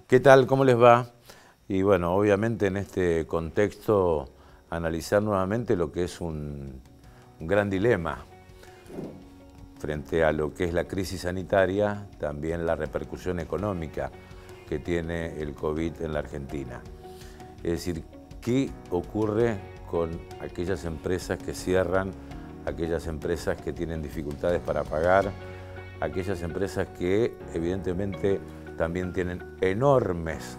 ¿Qué tal? ¿Cómo les va? Y bueno, obviamente en este contexto analizar nuevamente lo que es un gran dilema frente a lo que es la crisis sanitaria, también la repercusión económica que tiene el COVID en la Argentina. Es decir, ¿qué ocurre con aquellas empresas que cierran, aquellas empresas que tienen dificultades para pagar, aquellas empresas que evidentemente también tienen enormes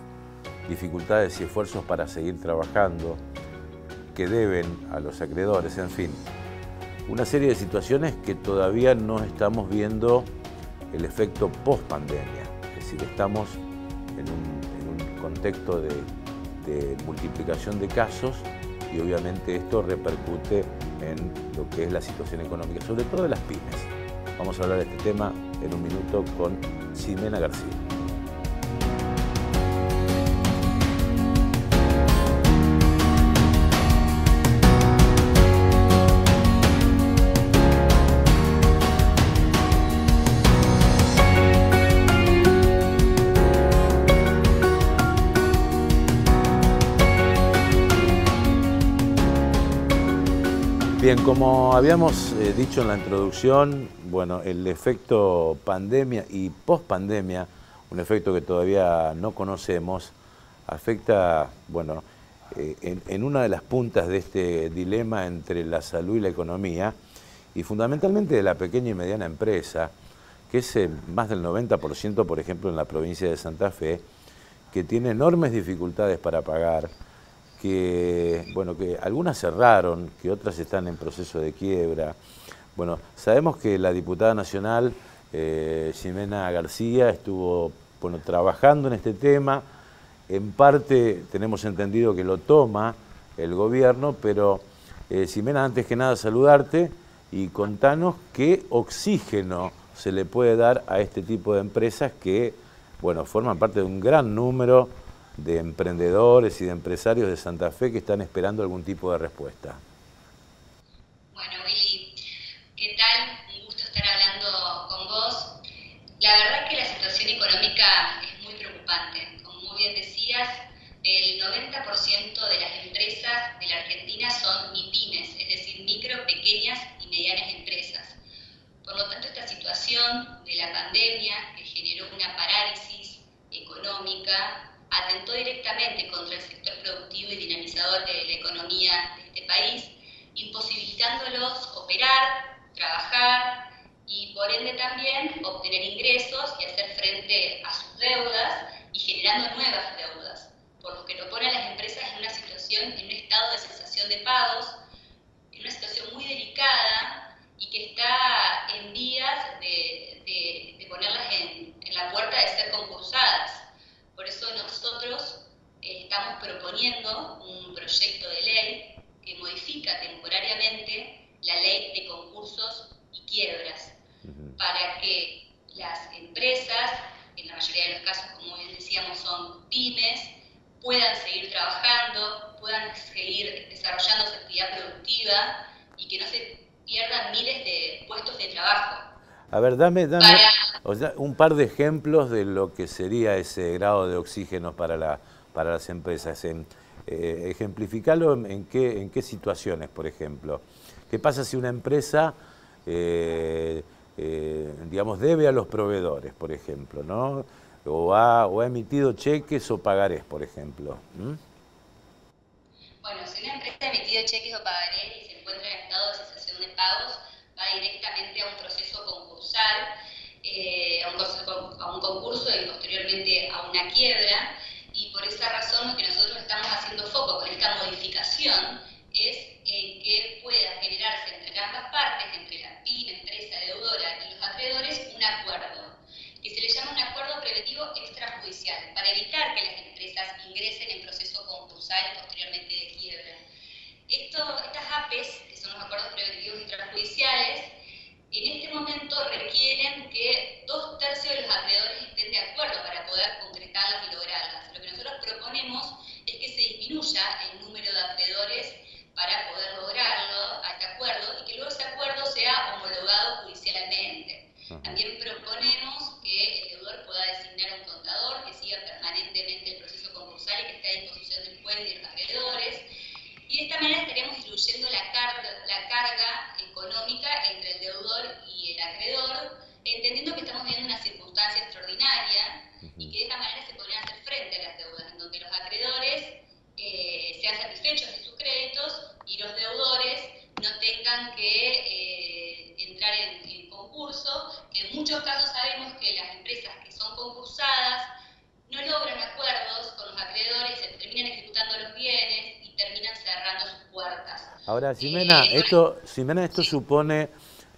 dificultades y esfuerzos para seguir trabajando, que deben a los acreedores, en fin. Una serie de situaciones que todavía no estamos viendo el efecto post-pandemia. Es decir, estamos en un contexto de multiplicación de casos y obviamente esto repercute en lo que es la situación económica, sobre todo de las pymes. Vamos a hablar de este tema en un minuto con Ximena García. Bien, como habíamos dicho en la introducción, bueno, el efecto pandemia y pospandemia, un efecto que todavía no conocemos, afecta, bueno, en una de las puntas de este dilema entre la salud y la economía, y fundamentalmente de la pequeña y mediana empresa, que es más del 90%, por ejemplo, en la provincia de Santa Fe, que tiene enormes dificultades para pagar, que, bueno, que algunas cerraron, que otras están en proceso de quiebra. Bueno, sabemos que la diputada nacional, Ximena García, estuvo, bueno, trabajando en este tema. En parte tenemos entendido que lo toma el gobierno, pero Ximena, antes que nada saludarte y contanos qué oxígeno se le puede dar a este tipo de empresas que, bueno, forman parte de un gran número de emprendedores y de empresarios de Santa Fe que están esperando algún tipo de respuesta. Bueno, Willy, ¿qué tal? Un gusto estar hablando con vos. La verdad es que la situación económica es muy preocupante. Como muy bien decías, el 90% de las empresas de la Argentina son MIPYMES, es decir, micro, pequeñas y medianas empresas. Por lo tanto, esta situación de la pandemia, que generó una parálisis económica, atentó directamente contra el sector productivo y dinamizador de la economía de este país, imposibilitándolos operar, trabajar y por ende también obtener ingresos y hacer frente a sus deudas y generando nuevas deudas, por lo que lo pone a las empresas en una situación, en un estado de cesación de pagos, en una situación muy delicada y que está en vías de ponerlas en la puerta de ser concursadas. Por eso nosotros estamos proponiendo un proyecto de ley que modifica temporariamente la ley de concursos y quiebras, para que las empresas, en la mayoría de los casos, como bien decíamos, son pymes, puedan seguir trabajando, puedan seguir desarrollando su actividad productiva y que no se pierdan miles de puestos de trabajo. A ver, dame o sea, un par de ejemplos de lo que sería ese grado de oxígeno para las empresas. Ejemplificalo en qué situaciones, por ejemplo. ¿Qué pasa si una empresa, digamos, debe a los proveedores, por ejemplo, ¿no? O ha emitido cheques o pagarés, por ejemplo? Bueno, si una empresa ha emitido cheques o pagarés y se encuentra en estado de cesación de pagos, va directamente a un proceso concursal, a un concurso y posteriormente a una quiebra, y por esa razón lo que nosotros estamos haciendo foco con esta modificación es en que pueda generarse entre ambas partes, entre la pyme, empresa deudora y los acreedores, un acuerdo, que se le llama un acuerdo preventivo extrajudicial, para evitar que las empresas ingresen en proceso concursal y posteriormente de quiebra. Estas APEs, que son los acuerdos preventivos extrajudiciales, en este momento requieren que 2/3 de los acreedores estén de acuerdo para poder concretarlas y lograrlas. Lo que nosotros proponemos es que se disminuya el número de acreedores carga económica entre el deudor y el acreedor, entendiendo que estamos viviendo una circunstancia extraordinaria y que de esta manera se podrían hacer frente a las deudas, en donde los acreedores sean satisfechos de sus créditos y los deudores no tengan que entrar en concurso, que en muchos casos sabemos que las empresas que son concursadas no logran acuerdos con los acreedores, se terminan ejecutando los bienes y terminan cerrando sus puertas. Ahora, Ximena, esto supone,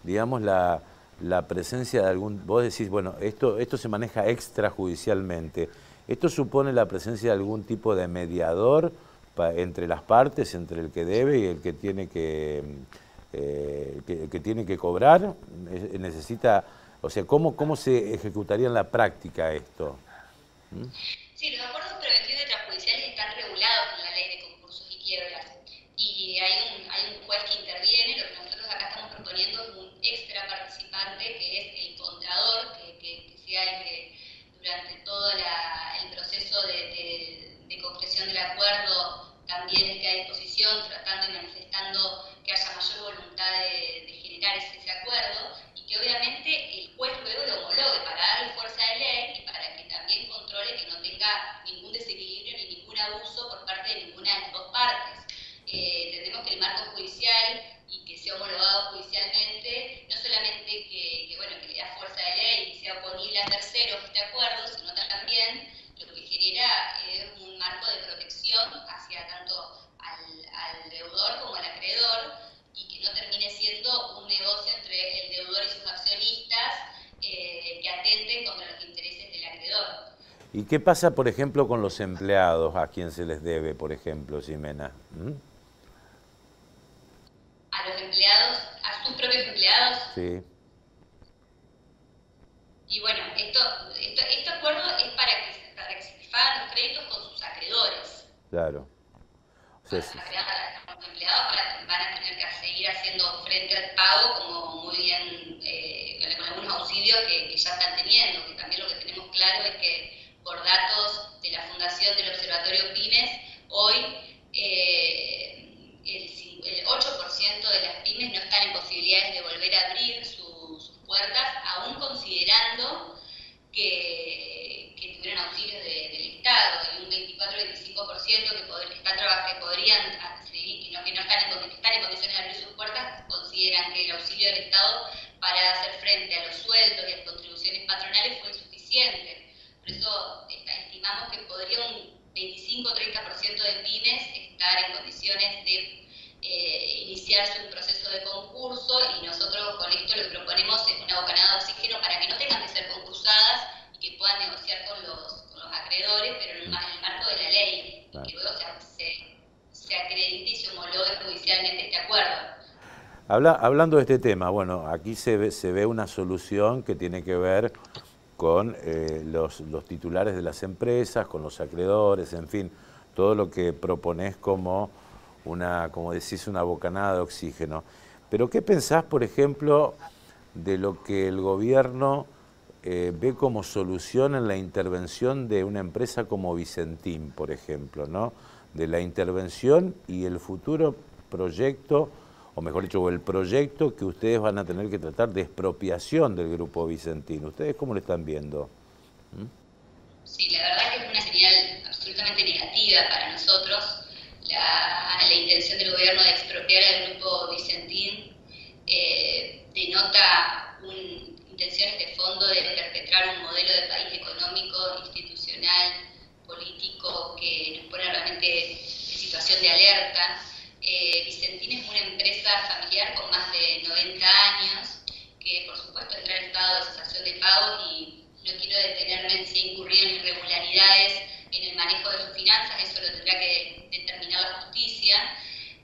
digamos, la presencia de algún, vos decís, bueno, esto se maneja extrajudicialmente. ¿Esto supone la presencia de algún tipo de mediador entre las partes, entre el que debe y el que tiene que cobrar? Necesita, o sea, ¿cómo se ejecutaría en la práctica esto? Sí, los acuerdos preventivos extrajudiciales están regulados en la ley de concursos y quiebras y hay un juez que interviene. Lo que nosotros acá estamos proponiendo es un extra participante que es el contador, que sea el que durante todo el proceso de concreción del acuerdo también esté a disposición, tratando y manifestando que haya mayor voluntad de generar ese acuerdo, y que obviamente el juez luego lo homologue para darle fuerza de ley y para que también controle que no tenga ningún desequilibrio ni ningún abuso por parte de ninguna de las dos partes. Entendemos que el marco judicial y que sea homologado judicialmente no solamente que le da fuerza de ley y que sea oponible a terceros este acuerdo, sino también lo que genera es un marco de protección hacia tanto al deudor como al acreedor, y que no termine siendo un negocio entre el deudor y sus accionistas que atenten contra los intereses del acreedor. ¿Y qué pasa, por ejemplo, con los empleados a quien se les debe, por ejemplo, Ximena? ¿A los empleados, a sus propios empleados? Sí. Y bueno, este acuerdo es para que se pagan los créditos con sus acreedores. Claro. O sea, los empleados van a tener que seguir haciendo frente al pago, como muy bien, con algunos auxilios que ya están teniendo, que también lo que tenemos claro es que por datos de la Fundación del Observatorio Pymes, hoy el 8% de las pymes no están en posibilidades de volver a abrir sus puertas, aún considerando que tuvieran auxilios del Estado, y un 24-25% que podrían seguir, que están en condiciones de abrir sus puertas, consideran que el auxilio del Estado para hacer frente a los sueldos y las contribuciones patronales fue insuficiente. Por eso estimamos que podría un 25-30% de pymes estar en condiciones de iniciarse un proceso de concurso, y nosotros con esto lo que proponemos es una bocanada de oxígeno para que no tengan que ser concursadas y que puedan negociar con los acreedores, pero en el marco de la ley, y que luego se acredite y se homologue judicialmente este acuerdo. Hablando de este tema, bueno, aquí se ve una solución que tiene que ver con los titulares de las empresas, con los acreedores, en fin, todo lo que proponés como como decís, una bocanada de oxígeno. Pero ¿qué pensás, por ejemplo, de lo que el gobierno ve como solución en la intervención de una empresa como Vicentín, por ejemplo, ¿no? De la intervención y el futuro proyecto, o mejor dicho, el proyecto que ustedes van a tener que tratar de expropiación del Grupo Vicentín? ¿Ustedes cómo lo están viendo? Sí, la verdad que es una señal absolutamente negativa para nosotros. La intención del gobierno de expropiar al Grupo Vicentín denota intenciones de fondo de perpetrar un modelo de país económico, institucional, político, que nos pone realmente en situación de alerta. Vicentín es una empresa familiar con más de 90 años, que por supuesto entra en estado de cesación de pagos, y no quiero detenerme en si ha incurrido en irregularidades en el manejo de sus finanzas, eso lo tendrá que determinar la justicia.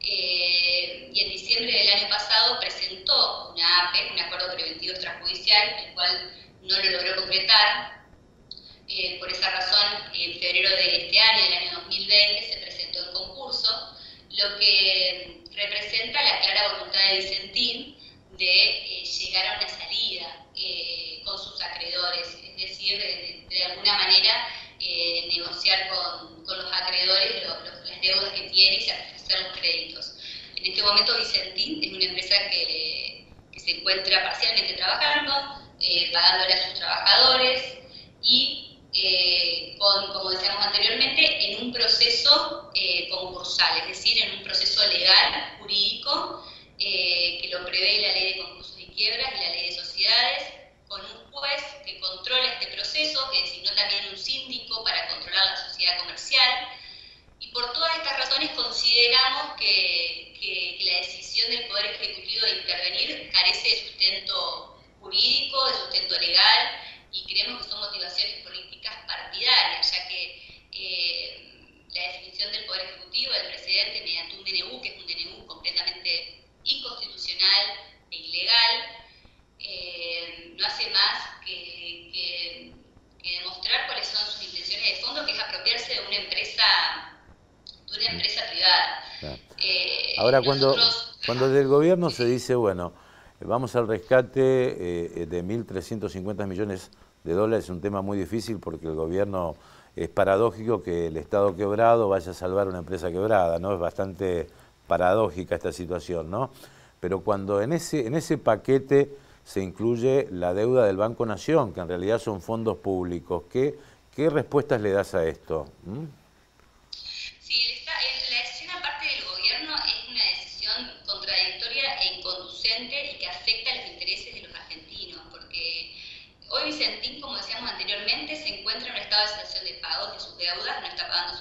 Y en diciembre del año pasado presentó una APE, un acuerdo preventivo extrajudicial, el cual no lo logró concretar. Por esa razón, en febrero de este año, del año 2020, se presentó en concurso, lo que representa la clara voluntad de Vicentín de llegar a una salida con sus acreedores, es decir, de alguna manera negociar con los acreedores las deudas que tiene y satisfacer los créditos. En En este momento Vicentín es una empresa que se encuentra parcialmente trabajando, pagándole a sus trabajadores y, como decíamos anteriormente, en un proceso concursal, es decir, en un proceso legal, jurídico, que lo prevé la Ley de Concursos y Quiebras y la Ley de Sociedades, con un juez que controla este proceso, que designó también un síndico para controlar la sociedad comercial. Y por todas estas razones consideramos que la decisión del Poder Ejecutivo de intervenir carece de sustento jurídico, de sustento legal, y creemos que son motivaciones políticas partidarias, ya que la definición del Poder Ejecutivo, del presidente, mediante un DNU, que es un DNU completamente inconstitucional e ilegal, no hace más que demostrar cuáles son sus intenciones de fondo, que es apropiarse de una empresa privada. Claro. Ahora, cuando desde el gobierno se dice, bueno, vamos al rescate de 1.350 millones de dólares, es un tema muy difícil porque el gobierno, es paradójico que el Estado quebrado vaya a salvar una empresa quebrada, ¿no? Es bastante paradójica esta situación, ¿no? Pero cuando en ese paquete se incluye la deuda del Banco Nación, que en realidad son fondos públicos, ¿qué respuestas le das a esto? Sí, la decisión aparte del gobierno es una decisión contradictoria e inconducente y que afecta a los intereses de los argentinos, porque hoy Vicentín, como decíamos anteriormente, se encuentra en un estado de situación de pagos de sus deudas, no está pagando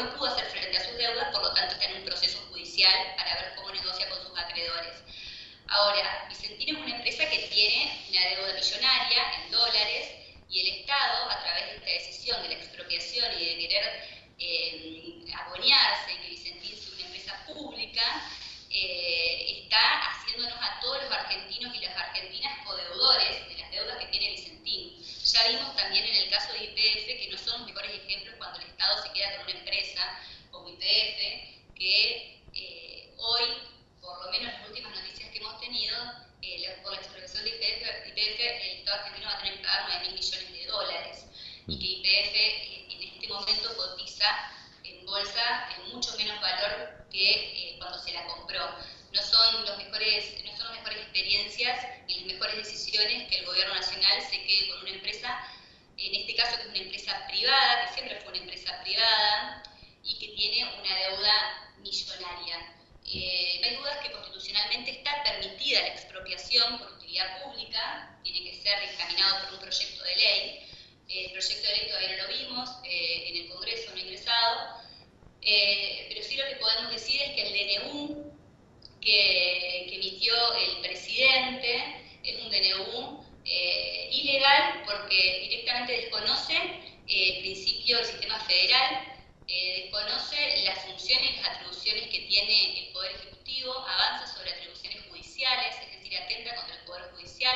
no pudo hacer frente a sus deudas, por lo tanto está en un proceso judicial para ver cómo negocia con sus acreedores. Ahora, Vicentín es una empresa que tiene una deuda millonaria en dólares y el Estado, a través de esta decisión de la expropiación y de querer agonearse en que Vicentín sea una empresa pública, está haciéndonos a todos los argentinos y las argentinas codeudores de las deudas que tiene Vicentín. Ya vimos también en el caso de YPF que no son los mejores ejemplos cuando el Estado se queda con una empresa como YPF, que hoy, por lo menos las últimas noticias que hemos tenido, por la expropiación de YPF, el Estado argentino va a tener que pagar 9.000 millones de dólares. Y que YPF en este momento cotiza en bolsa en mucho menos valor que cuando se la compró. No son las mejores experiencias y las mejores decisiones que el gobierno nacional se quede con una empresa, en este caso que es una empresa privada, que siempre fue una empresa privada y que tiene una deuda millonaria. No hay dudas que constitucionalmente está permitida la expropiación por utilidad pública, tiene que ser dictaminado por un proyecto de ley. El proyecto de ley todavía no lo vimos, en el Congreso no ha ingresado, pero sí lo que podemos decir es que el DNU que emitió el presidente es un DNU ilegal porque directamente desconoce el principio del sistema federal, desconoce las funciones y las atribuciones que tiene el Poder Ejecutivo, avanza sobre atribuciones judiciales, es decir, atenta contra el Poder Judicial,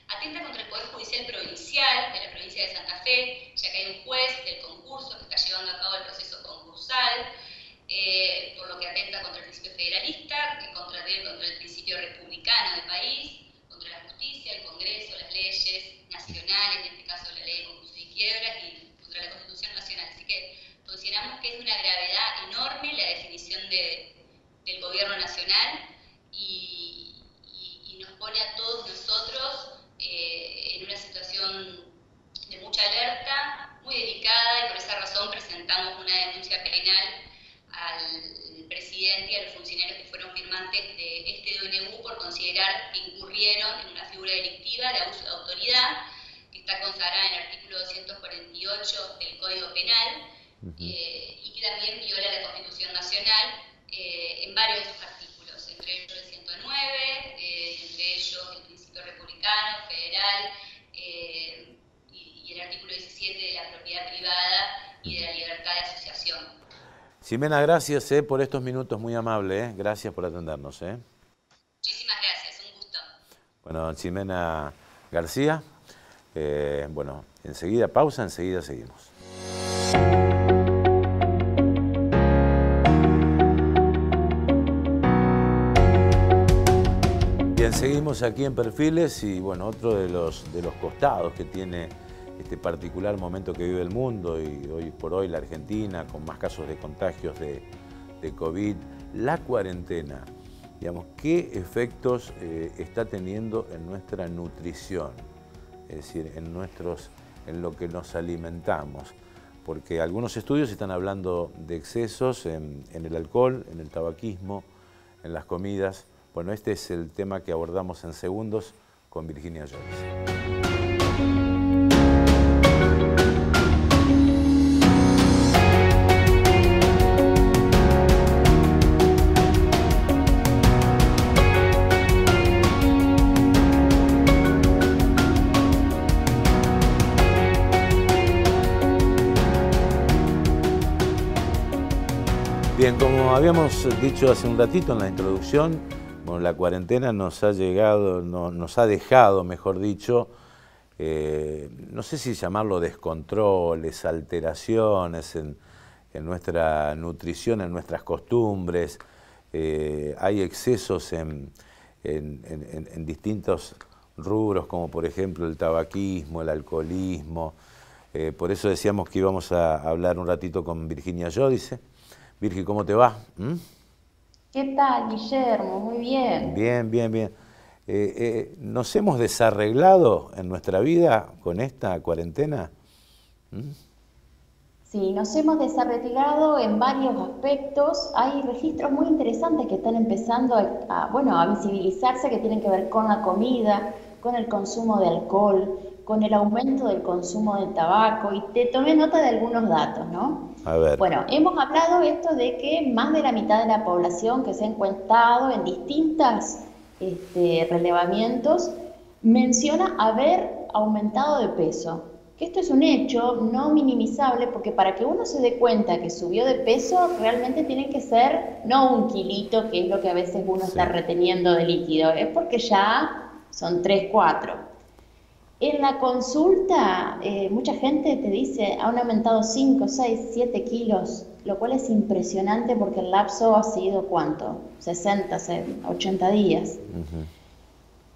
atenta contra el Poder Judicial Provincial de la provincia de Santa Fe, ya que hay un juez del concurso que está llevando a cabo el proceso concursal, por lo que atenta contra el principio federalista, contra el principio republicano del país, contra la justicia, el Congreso, las leyes nacionales, en este caso la Ley de Concursos y Quiebras, y contra la Constitución Nacional. Así que consideramos que es de una gravedad enorme la definición del Gobierno Nacional y nos pone a todos nosotros en una situación de mucha alerta, muy delicada, y por esa razón presentamos una denuncia penal al presidente y a los funcionarios que fueron firmantes de este DNU por considerar que incurrieron en una figura delictiva de abuso de autoridad que está consagrada en el artículo 248 del Código Penal y que también viola la Constitución Nacional en varios de sus artículos, entre ellos el 109, entre ellos el principio republicano, federal y el artículo 17 de la propiedad privada y de la libertad de asociación. Ximena, gracias por estos minutos, muy amable, gracias por atendernos. Muchísimas gracias, un gusto. Bueno, Ximena García, bueno, enseguida pausa, enseguida seguimos. Bien, seguimos aquí en Perfiles y bueno, otro de los costados que tiene este particular momento que vive el mundo y hoy por hoy la Argentina con más casos de contagios de COVID, la cuarentena. digamos, ¿qué efectos está teniendo en nuestra nutrición? Es decir, en lo que nos alimentamos. Porque algunos estudios están hablando de excesos en el alcohol, en el tabaquismo, en las comidas. Bueno, este es el tema que abordamos en segundos con Virginia Joyce. Bien, como habíamos dicho hace un ratito en la introducción, bueno, la cuarentena nos ha dejado, mejor dicho, no sé si llamarlo descontroles, alteraciones en nuestra nutrición, en nuestras costumbres. Hay excesos en distintos rubros, como por ejemplo el tabaquismo, el alcoholismo. Por eso decíamos que íbamos a hablar un ratito con Virginia Joyce. Virgi, ¿cómo te va? ¿Qué tal, Guillermo? Muy bien. Bien, bien, bien. ¿Nos hemos desarreglado en nuestra vida con esta cuarentena? Sí, nos hemos desarreglado en varios aspectos. Hay registros muy interesantes que están empezando a visibilizarse, que tienen que ver con la comida, con el consumo de alcohol, con el aumento del consumo del tabaco, y te tomé nota de algunos datos, ¿no? A ver. Bueno, hemos hablado esto de que más de la mitad de la población que se ha encuestado en distintos relevamientos menciona haber aumentado de peso. Que esto es un hecho no minimizable, porque para que uno se dé cuenta que subió de peso, realmente tiene que ser no un kilito, que es lo que a veces uno está reteniendo de líquido, es porque ya son 3, 4. En la consulta, mucha gente te dice, han aumentado 5, 6, 7 kilos, lo cual es impresionante porque el lapso ha sido, ¿cuánto? 60, 80 días.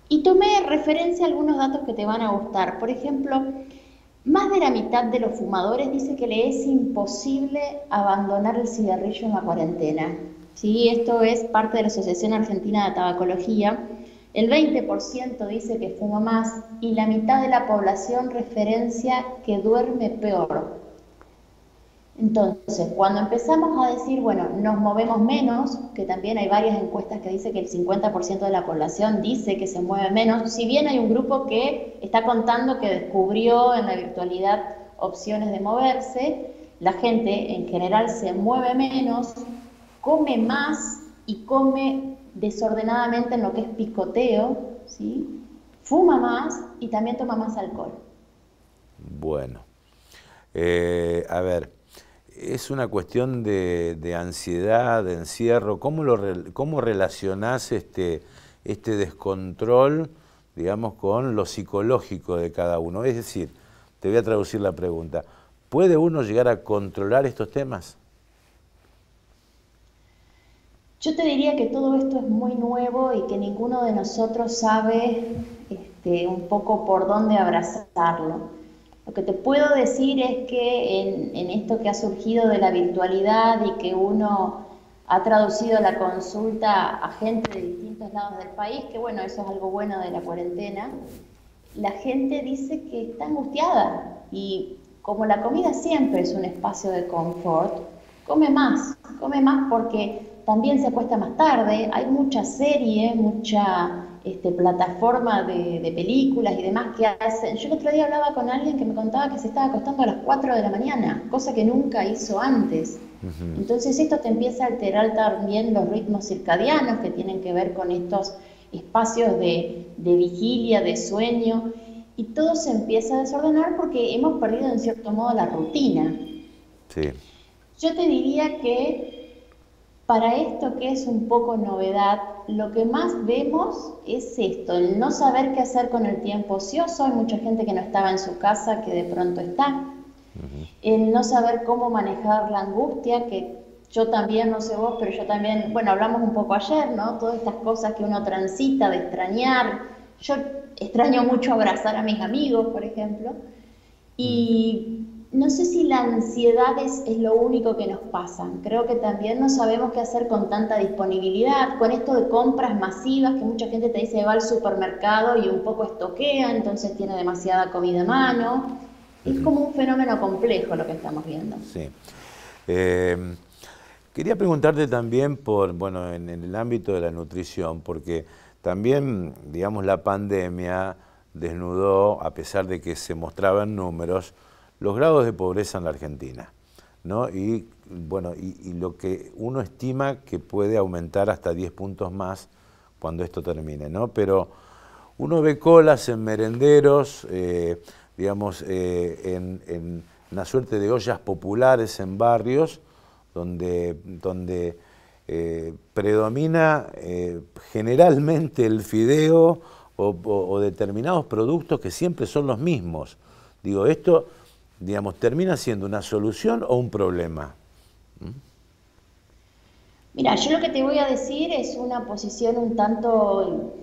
Y tomé referencia a algunos datos que te van a gustar. Por ejemplo, más de la mitad de los fumadores dice que le es imposible abandonar el cigarrillo en la cuarentena. ¿Sí? Esto es parte de la Asociación Argentina de Tabacología. El 20% dice que fuma más y la mitad de la población referencia que duerme peor. Entonces, cuando empezamos a decir, bueno, nos movemos menos, que también hay varias encuestas que dicen que el 50% de la población dice que se mueve menos, si bien hay un grupo que está contando que descubrió en la virtualidad opciones de moverse, la gente en general se mueve menos, come más y come desordenadamente en lo que es picoteo, ¿sí? Fuma más y también toma más alcohol. Bueno, a ver, es una cuestión de ansiedad, de encierro. ¿Cómo relacionás este descontrol, digamos, con lo psicológico de cada uno? Es decir, te voy a traducir la pregunta, ¿puede uno llegar a controlar estos temas? Yo te diría que todo esto es muy nuevo y que ninguno de nosotros sabe un poco por dónde abrazarlo. Lo que te puedo decir es que en esto que ha surgido de la virtualidad y que uno ha traducido la consulta a gente de distintos lados del país, que bueno, eso es algo bueno de la cuarentena, la gente dice que está angustiada y como la comida siempre es un espacio de confort, come más porque también se acuesta más tarde, hay mucha serie, mucha plataforma de películas y demás que hacen. Yo el otro día hablaba con alguien que me contaba que se estaba acostando a las 4 de la mañana, cosa que nunca hizo antes. Entonces esto te empieza a alterar también los ritmos circadianos que tienen que ver con estos espacios de vigilia, de sueño, y todo se empieza a desordenar porque hemos perdido en cierto modo la rutina. Sí. Yo te diría que para esto que es un poco novedad, lo que más vemos es esto, el no saber qué hacer con el tiempo ocioso. Hay mucha gente que no estaba en su casa, que de pronto está. El no saber cómo manejar la angustia, que yo también, no sé vos, pero yo también, bueno, hablamos un poco ayer, ¿no? Todas estas cosas que uno transita, de extrañar. Yo extraño mucho abrazar a mis amigos, por ejemplo. Y no sé si la ansiedad es lo único que nos pasa. Creo que también no sabemos qué hacer con tanta disponibilidad, con esto de compras masivas, que mucha gente te dice va al supermercado y un poco estoquea, entonces tiene demasiada comida a mano. Es como un fenómeno complejo lo que estamos viendo. Sí. Quería preguntarte también por, bueno, en el ámbito de la nutrición, porque también, digamos, la pandemia desnudó, a pesar de que se mostraban números, los grados de pobreza en la Argentina, ¿no? Y, bueno, y lo que uno estima que puede aumentar hasta 10 puntos más cuando esto termine, ¿no? Pero uno ve colas en merenderos, digamos, en una suerte de ollas populares en barrios, donde predomina generalmente el fideo o determinados productos que siempre son los mismos. Digo, esto, digamos, ¿termina siendo una solución o un problema? Mira, yo lo que te voy a decir es una posición un tanto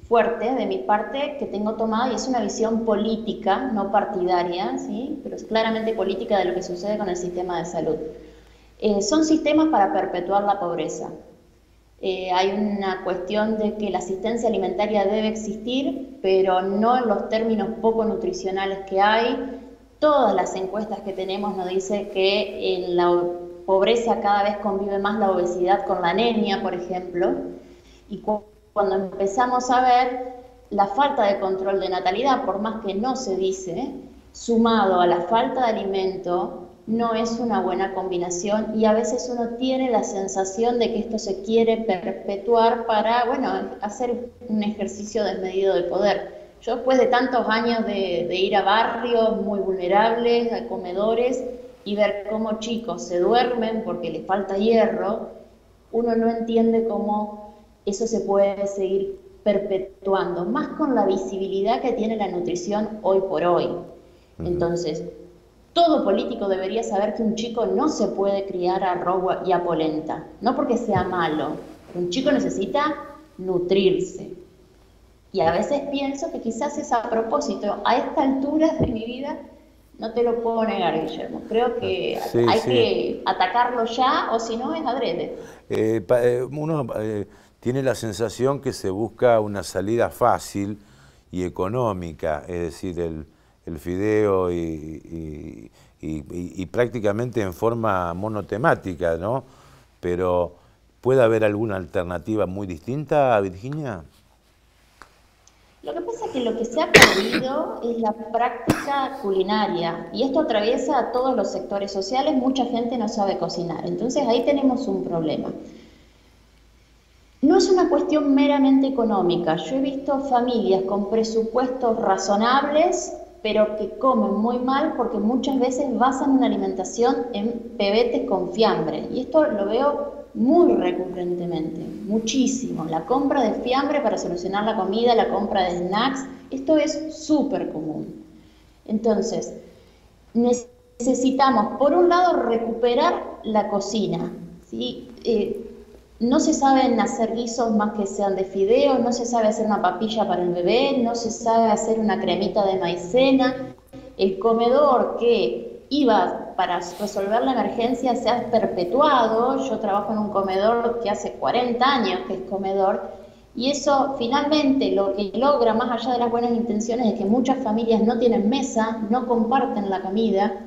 fuerte de mi parte que tengo tomada, y es una visión política, no partidaria, ¿sí? Pero es claramente política de lo que sucede con el sistema de salud. Son sistemas para perpetuar la pobreza. Hay una cuestión de que la asistencia alimentaria debe existir, pero no en los términos poco nutricionales que hay. Todas las encuestas que tenemos nos dicen que en la pobreza cada vez convive más la obesidad con la anemia, por ejemplo, y cuando empezamos a ver la falta de control de natalidad, por más que no se dice, sumado a la falta de alimento, no es una buena combinación, y a veces uno tiene la sensación de que esto se quiere perpetuar para, bueno, hacer un ejercicio desmedido de poder. Yo, después de tantos años de ir a barrios muy vulnerables, a comedores, y ver cómo chicos se duermen porque les falta hierro, uno no entiende cómo eso se puede seguir perpetuando, más con la visibilidad que tiene la nutrición hoy por hoy. Entonces, todo político debería saber que un chico no se puede criar a robo y a polenta, no porque sea malo. Un chico necesita nutrirse. Y a veces pienso que quizás es a propósito. A esta altura de mi vida no te lo puedo negar, Guillermo. Creo que hay que atacarlo ya, o si no es adrede. Uno tiene la sensación que se busca una salida fácil y económica, es decir, el fideo y prácticamente en forma monotemática, ¿no? Pero ¿puede haber alguna alternativa muy distinta, Virginia? Lo que pasa es que lo que se ha perdido es la práctica culinaria, y esto atraviesa a todos los sectores sociales. Mucha gente no sabe cocinar, entonces ahí tenemos un problema. No es una cuestión meramente económica. Yo he visto familias con presupuestos razonables, pero que comen muy mal porque muchas veces basan una alimentación en pebetes con fiambre, y esto lo veo muy recurrentemente, muchísimo. La compra de fiambre para solucionar la comida, la compra de snacks, esto es súper común. Entonces, necesitamos, por un lado, recuperar la cocina, ¿sí? No se saben hacer guisos más que sean de fideos, no se sabe hacer una papilla para el bebé, no se sabe hacer una cremita de maicena. El comedor que iba para resolver la emergencia se ha perpetuado. Yo trabajo en un comedor que hace 40 años que es comedor, y eso finalmente lo que logra, más allá de las buenas intenciones, es que muchas familias no tienen mesa, no comparten la comida.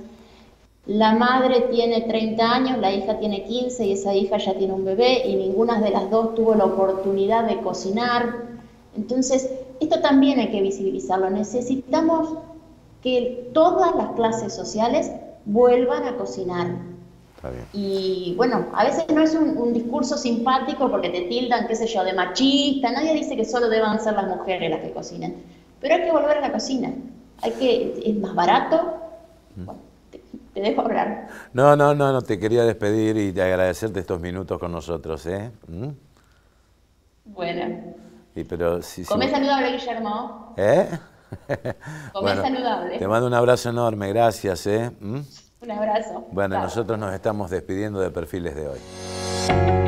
La madre tiene 30 años, la hija tiene 15 y esa hija ya tiene un bebé, y ninguna de las dos tuvo la oportunidad de cocinar. Entonces, esto también hay que visibilizarlo. Necesitamos que todas las clases sociales vuelvan a cocinar. Está bien. Y bueno, a veces no es un discurso simpático porque te tildan, qué sé yo, de machista. Nadie dice que solo deban ser las mujeres las que cocinen, pero hay que volver a la cocina. Es más barato. Bueno, te dejo hablar. No, te quería despedir y te agradecerte estos minutos con nosotros, ¿eh? Bueno. Pero, Comé saludable, Guillermo. Comé saludable. Te mando un abrazo enorme, gracias, ¿eh? Un abrazo. Bueno, Chao. Nosotros nos estamos despidiendo de Perfiles de hoy.